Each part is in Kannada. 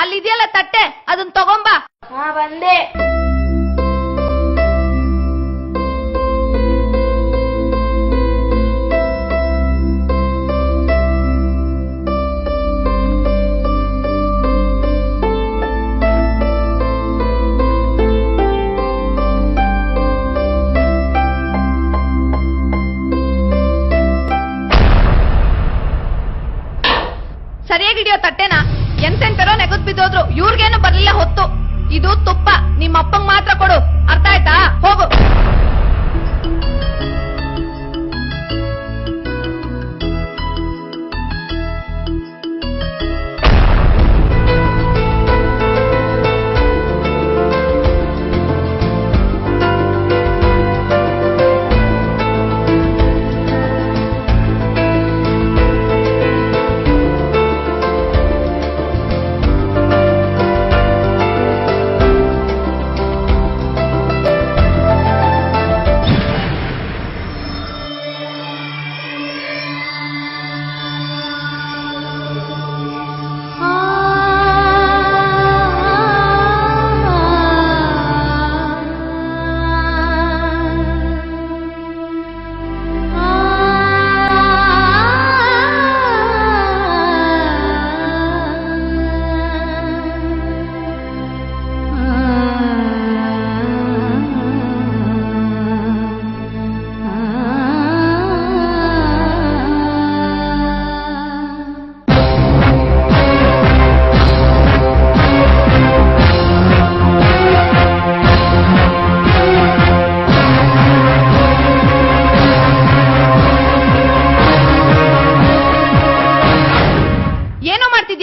ಅಲ್ಲಿದೆಯಲ್ಲ ತಟ್ಟೆ, ಅದನ್ನ ತಗೊಂಬಾ. ಹಾ ಬಂದೆ. ಸರಿಯಾಗಿಡಿಯೋ ತಟ್ಟೆನ. ಎಂತೆಂತರೋ ನೆಗದ್ ಬಿದ್ದೋದ್ರು, ಇವ್ರಿಗೇನು ಬರ್ಲಿಲ್ಲ ಹೊತ್ತು. ಇದು ತುಪ್ಪ, ನಿಮ್ಮ ಅಪ್ಪಂಗ್ ಮಾತ್ರ ಕೊಡು, ಅರ್ಥ ಆಯ್ತಾ? ಹೋಗು.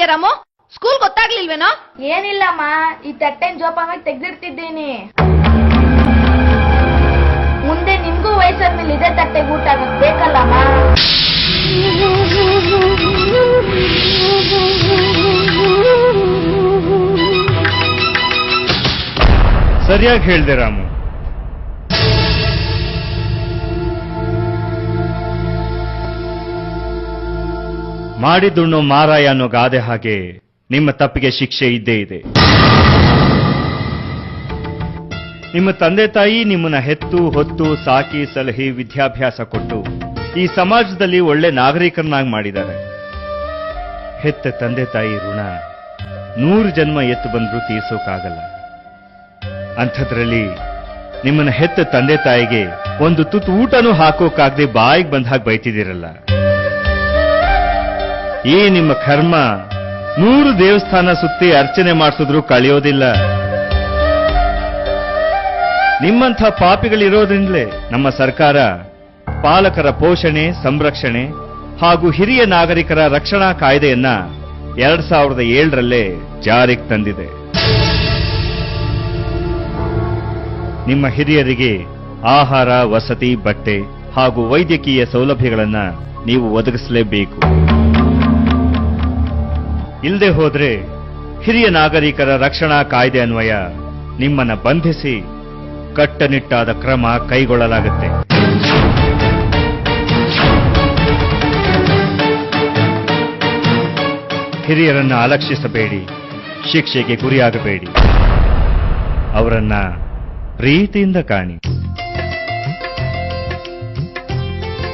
ರಾಮು, ಸ್ಕೂಲ್ ಗೊತ್ತಾಗ್ಲಿಲ್ವೇನೋ? ಏನಿಲ್ಲಮ್ಮ, ಈ ತಟ್ಟೆನ್ ಜೋಪಾನಾಗಿ ತೆಗ್ದಿಡ್ತಿದ್ದೀನಿ. ಮುಂದೆ ನಿಮ್ಗೂ ವಯಸ್ಸಾದ್ಮೇಲೆ ಇದೇ ತಟ್ಟೆಗೆ ಊಟ ಆಗಕ್ ಬೇಕಲ್ಲಮ್ಮ. ಸರಿಯಾಗಿ ಹೇಳ್ದೆ ರಾಮು. ಮಾಡಿದುಣ್ಣು ಮಾರಾಯ ಅನ್ನೋ ಗಾದೆ ಹಾಗೆ ನಿಮ್ಮ ತಪ್ಪಿಗೆ ಶಿಕ್ಷೆ ಇದ್ದೇ ಇದೆ. ನಿಮ್ಮ ತಂದೆ ತಾಯಿ ನಿಮ್ಮನ್ನ ಹೆತ್ತು ಹೊತ್ತು ಸಾಕಿ ಸಲಹಿ ವಿದ್ಯಾಭ್ಯಾಸ ಕೊಟ್ಟು ಈ ಸಮಾಜದಲ್ಲಿ ಒಳ್ಳೆ ನಾಗರಿಕರನ್ನಾಗಿ ಮಾಡಿದ್ದಾರೆ. ಹೆತ್ತ ತಂದೆ ತಾಯಿ ಋಣ 100 ಜನ್ಮ ಎತ್ತು ಬಂದ್ರೂ ತೀರ್ಸೋಕ್ಕಾಗಲ್ಲ. ಅಂಥದ್ರಲ್ಲಿ ನಿಮ್ಮನ್ನ ಹೆತ್ತ ತಂದೆ ತಾಯಿಗೆ ಒಂದು ತುತ್ತು ಊಟನೂ ಹಾಕೋಕ್ಕಾಗದೆ ಬಾಯಿಗೆ ಬಂದ ಹಾಗೆ ಬೈತಿದ್ದೀರಲ್ಲ. ಈ ನಿಮ್ಮ ಕರ್ಮ 100 ದೇವಸ್ಥಾನ ಸುತ್ತಿ ಅರ್ಚನೆ ಮಾಡಿಸಿದ್ರೂ ಕಳೆಯೋದಿಲ್ಲ. ನಿಮ್ಮಂಥ ಪಾಪಿಗಳಿರೋದ್ರಿಂದಲೇ ನಮ್ಮ ಸರ್ಕಾರ ಪಾಲಕರ ಪೋಷಣೆ, ಸಂರಕ್ಷಣೆ ಹಾಗೂ ಹಿರಿಯ ನಾಗರಿಕರ ರಕ್ಷಣಾ ಕಾಯ್ದೆಯನ್ನ 2007ರಲ್ಲೇ ಜಾರಿಗೆ ತಂದಿದೆ. ನಿಮ್ಮ ಹಿರಿಯರಿಗೆ ಆಹಾರ, ವಸತಿ, ಬಟ್ಟೆ ಹಾಗೂ ವೈದ್ಯಕೀಯ ಸೌಲಭ್ಯಗಳನ್ನ ನೀವು ಒದಗಿಸಲೇಬೇಕು. ಇಲ್ಲದೆ ಹೋದ್ರೆ ಹಿರಿಯ ನಾಗರಿಕರ ರಕ್ಷಣಾ ಕಾಯ್ದೆ ಅನ್ವಯ ನಿಮ್ಮನ್ನ ಬಂಧಿಸಿ ಕಟ್ಟುನಿಟ್ಟಾದ ಕ್ರಮ ಕೈಗೊಳ್ಳಲಾಗುತ್ತೆ. ಹಿರಿಯರನ್ನ ಅಲಕ್ಷಿಸಬೇಡಿ, ಶಿಕ್ಷೆಗೆ ಗುರಿಯಾಗಬೇಡಿ, ಅವರನ್ನ ಪ್ರೀತಿಯಿಂದ ಕಾಣಿ.